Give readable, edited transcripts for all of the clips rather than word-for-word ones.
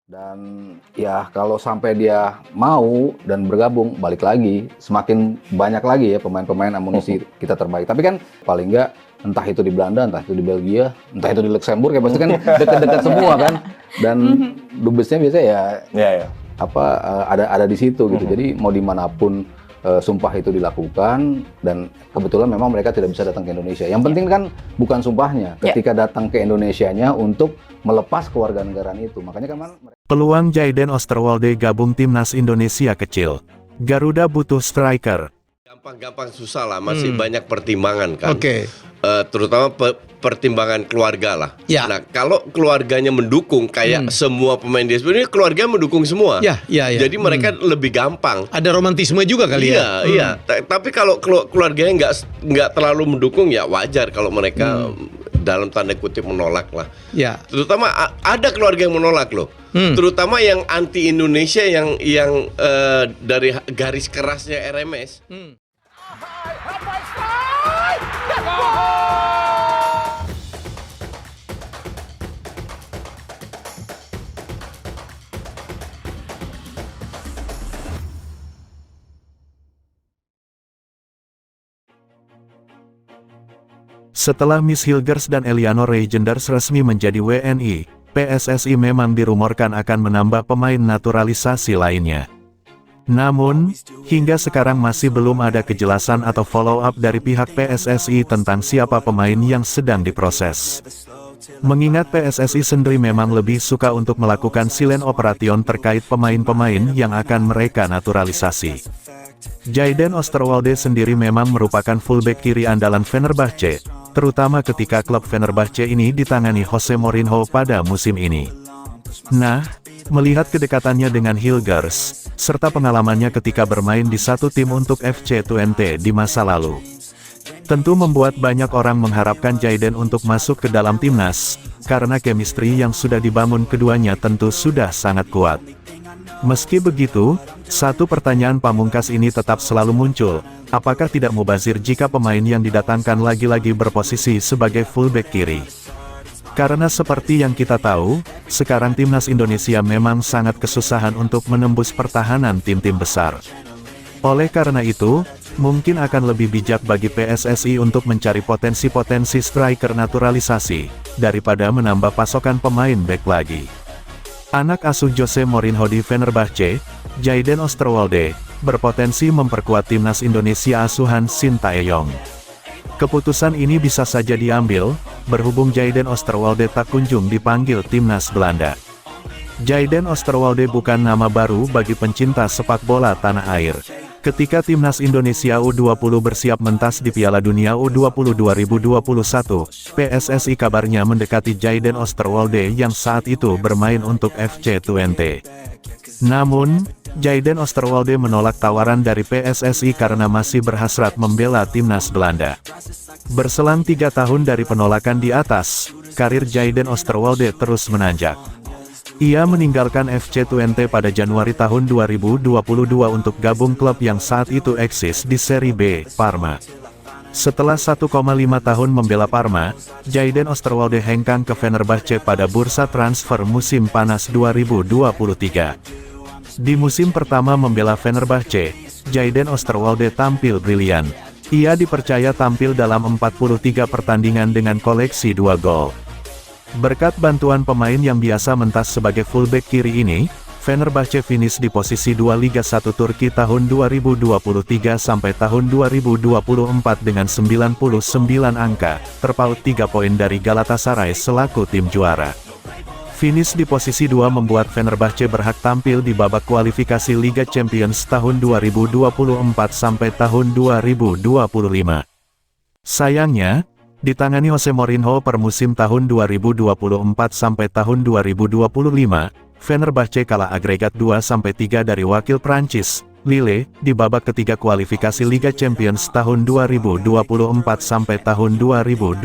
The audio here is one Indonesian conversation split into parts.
Dan ya kalau sampai dia mau dan bergabung, balik lagi, semakin banyak lagi ya pemain-pemain amunisi kita terbaik. Tapi kan paling nggak entah itu di Belanda, entah itu di Belgia, entah itu di Luxembourg, ya pasti kan dekat-dekat semua kan. Dan dubesnya biasanya ya ada di situ gitu. Jadi mau dimanapun sumpah itu dilakukan, dan kebetulan memang mereka tidak bisa datang ke Indonesia. Yang penting kan bukan sumpahnya, ketika datang ke Indonesianya untuk melepas kewarganegaraan itu. Makanya kan peluang Jayden Osterwolde gabung timnas Indonesia kecil. Garuda butuh striker. Gampang-gampang susah lah, masih banyak pertimbangan kan. Terutama pertimbangan keluarga lah. Nah, kalau keluarganya mendukung, kayak semua pemain dia sebenarnya keluarga mendukung semua. Jadi mereka lebih gampang. Ada romantisme juga kali ya. Iya. Tapi kalau keluarganya nggak terlalu mendukung, ya wajar kalau mereka dalam tanda kutip menolak lah. Terutama ada keluarga yang menolak loh. Terutama yang anti Indonesia, yang dari garis kerasnya RMS. Setelah Miss Hilgers dan Eliano Reijenders resmi menjadi WNI, PSSI memang dirumorkan akan menambah pemain naturalisasi lainnya. Namun, hingga sekarang masih belum ada kejelasan atau follow-up dari pihak PSSI tentang siapa pemain yang sedang diproses. Mengingat PSSI sendiri memang lebih suka untuk melakukan silent operation terkait pemain-pemain yang akan mereka naturalisasi. Jayden Osterwolde sendiri memang merupakan fullback kiri andalan Fenerbahce, terutama ketika klub Fenerbahce ini ditangani Jose Mourinho pada musim ini. Nah, melihat kedekatannya dengan Hilgers, serta pengalamannya ketika bermain di satu tim untuk FC Twente di masa lalu, tentu membuat banyak orang mengharapkan Jayden untuk masuk ke dalam timnas, karena chemistry yang sudah dibangun keduanya tentu sudah sangat kuat. Meski begitu, satu pertanyaan pamungkas ini tetap selalu muncul, apakah tidak mubazir jika pemain yang didatangkan lagi-lagi berposisi sebagai fullback kiri? Karena seperti yang kita tahu, sekarang timnas Indonesia memang sangat kesusahan untuk menembus pertahanan tim-tim besar. Oleh karena itu, mungkin akan lebih bijak bagi PSSI untuk mencari potensi-potensi striker naturalisasi, daripada menambah pasokan pemain back lagi. Anak asuh Jose Mourinho di Fenerbahce, Jayden Osterwolde, berpotensi memperkuat timnas Indonesia asuhan Sintayong. Keputusan ini bisa saja diambil, berhubung Jayden Osterwolde tak kunjung dipanggil timnas Belanda. Jayden Osterwolde bukan nama baru bagi pencinta sepak bola tanah air. Ketika timnas Indonesia U20 bersiap mentas di Piala Dunia U20 2021, PSSI kabarnya mendekati Jayden Osterwolde yang saat itu bermain untuk FC Twente. Namun, Jayden Osterwolde menolak tawaran dari PSSI karena masih berhasrat membela timnas Belanda. Berselang 3 tahun dari penolakan di atas, karir Jayden Osterwolde terus menanjak. Ia meninggalkan FC Twente pada Januari tahun 2022 untuk gabung klub yang saat itu eksis di Serie B, Parma. Setelah 1,5 tahun membela Parma, Jayden Osterwolde hengkang ke Fenerbahce pada bursa transfer musim panas 2023. Di musim pertama membela Fenerbahce, Jayden Osterwolde tampil brilian. Ia dipercaya tampil dalam 43 pertandingan dengan koleksi 2 gol. Berkat bantuan pemain yang biasa mentas sebagai fullback kiri ini, Fenerbahce finish di posisi 2 Liga 1 Turki tahun 2023 sampai tahun 2024 dengan 99 angka, terpaut 3 poin dari Galatasaray selaku tim juara. Finish di posisi 2 membuat Fenerbahce berhak tampil di babak kualifikasi Liga Champions tahun 2024 sampai tahun 2025. Sayangnya, ditangani Jose Mourinho per musim tahun 2024 sampai tahun 2025, Fenerbahce kalah agregat 2-3 dari wakil Prancis, Lille, di babak ketiga kualifikasi Liga Champions tahun 2024 sampai tahun 2025.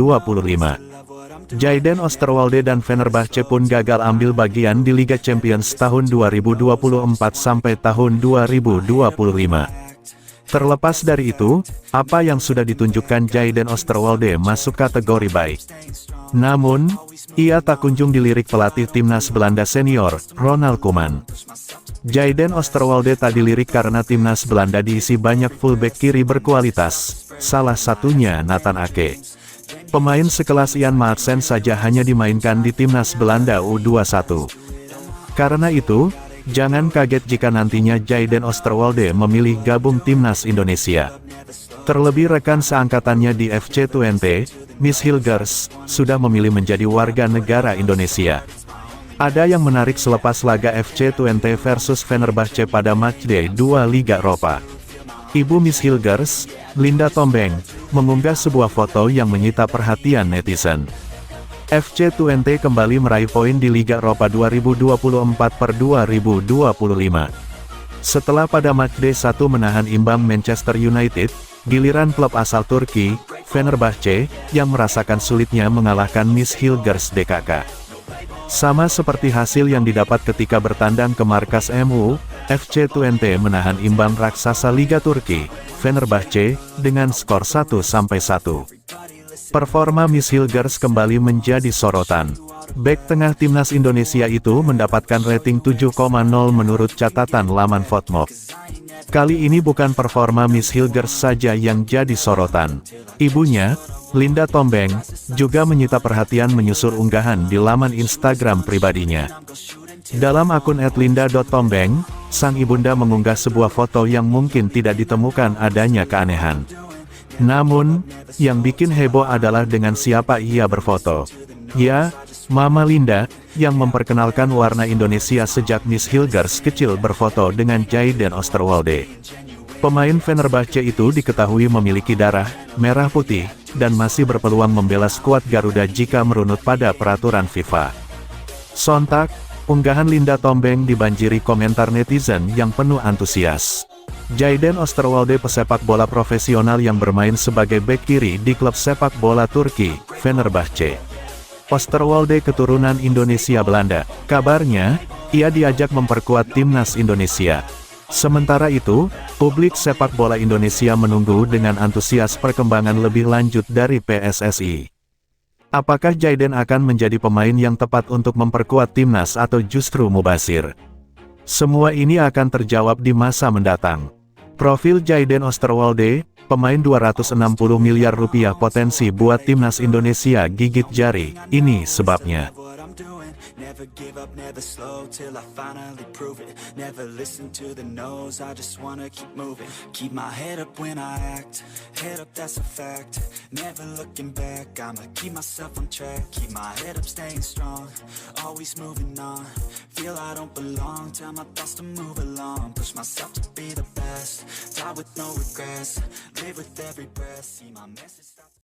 Jayden Osterwolde dan Fenerbahce pun gagal ambil bagian di Liga Champions tahun 2024 sampai tahun 2025. Terlepas dari itu, apa yang sudah ditunjukkan Jayden Osterwolde masuk kategori baik. Namun, ia tak kunjung dilirik pelatih timnas Belanda senior, Ronald Koeman. Jayden Osterwolde tak dilirik karena timnas Belanda diisi banyak fullback kiri berkualitas, salah satunya Nathan Ake. Pemain sekelas Ian Maatsen saja hanya dimainkan di timnas Belanda U21. Karena itu, jangan kaget jika nantinya Jayden Osterwolde memilih gabung timnas Indonesia. Terlebih rekan seangkatannya di FC Twente, Miss Hilgers, sudah memilih menjadi warga negara Indonesia. Ada yang menarik selepas laga FC Twente versus Fenerbahce pada matchday 2 Liga Eropa. Ibu Miss Hilgers, Linda Tombeng, mengunggah sebuah foto yang menyita perhatian netizen. FC Twente kembali meraih poin di Liga Eropa 2024/2025. Setelah pada matchday 1 menahan imbang Manchester United, giliran klub asal Turki, Fenerbahce, yang merasakan sulitnya mengalahkan Miss Hilgers DKK. Sama seperti hasil yang didapat ketika bertandang ke markas MU, FC Twente menahan imbang raksasa Liga Turki, Fenerbahce, dengan skor 1-1. Performa Miss Hilgers kembali menjadi sorotan. Bek tengah timnas Indonesia itu mendapatkan rating 7,0 menurut catatan laman Fotmob. Kali ini bukan performa Miss Hilgers saja yang jadi sorotan. Ibunya, Linda Tombeng, juga menyita perhatian menyusul unggahan di laman Instagram pribadinya. Dalam akun @linda.tombeng, sang ibunda mengunggah sebuah foto yang mungkin tidak ditemukan adanya keanehan. Namun, yang bikin heboh adalah dengan siapa ia berfoto. Ya, Mama Linda, yang memperkenalkan warna Indonesia sejak Miss Hilgers kecil berfoto dengan Jayden Osterwolde. Pemain Fenerbahce itu diketahui memiliki darah merah putih, dan masih berpeluang membela skuad Garuda jika merunut pada peraturan FIFA. Sontak, unggahan Linda Tombeng dibanjiri komentar netizen yang penuh antusias. Jayden Osterwolde pesepak bola profesional yang bermain sebagai bek kiri di klub sepak bola Turki, Fenerbahce. Osterwolde keturunan Indonesia Belanda. Kabarnya, ia diajak memperkuat timnas Indonesia. Sementara itu, publik sepak bola Indonesia menunggu dengan antusias perkembangan lebih lanjut dari PSSI. Apakah Jayden akan menjadi pemain yang tepat untuk memperkuat timnas atau justru mubazir? Semua ini akan terjawab di masa mendatang. Profil Jayden Osterwolde, pemain 260 miliar rupiah potensi buat timnas Indonesia gigit jari, ini sebabnya. Never give up, never slow till I finally prove it. Never listen to the no's, I just wanna keep moving. Keep my head up when I act, head up that's a fact. Never looking back, I'ma keep myself on track. Keep my head up staying strong, always moving on. Feel I don't belong, tell my thoughts to move along. Push myself to be the best, die with no regrets. Live with every breath, see my message stop.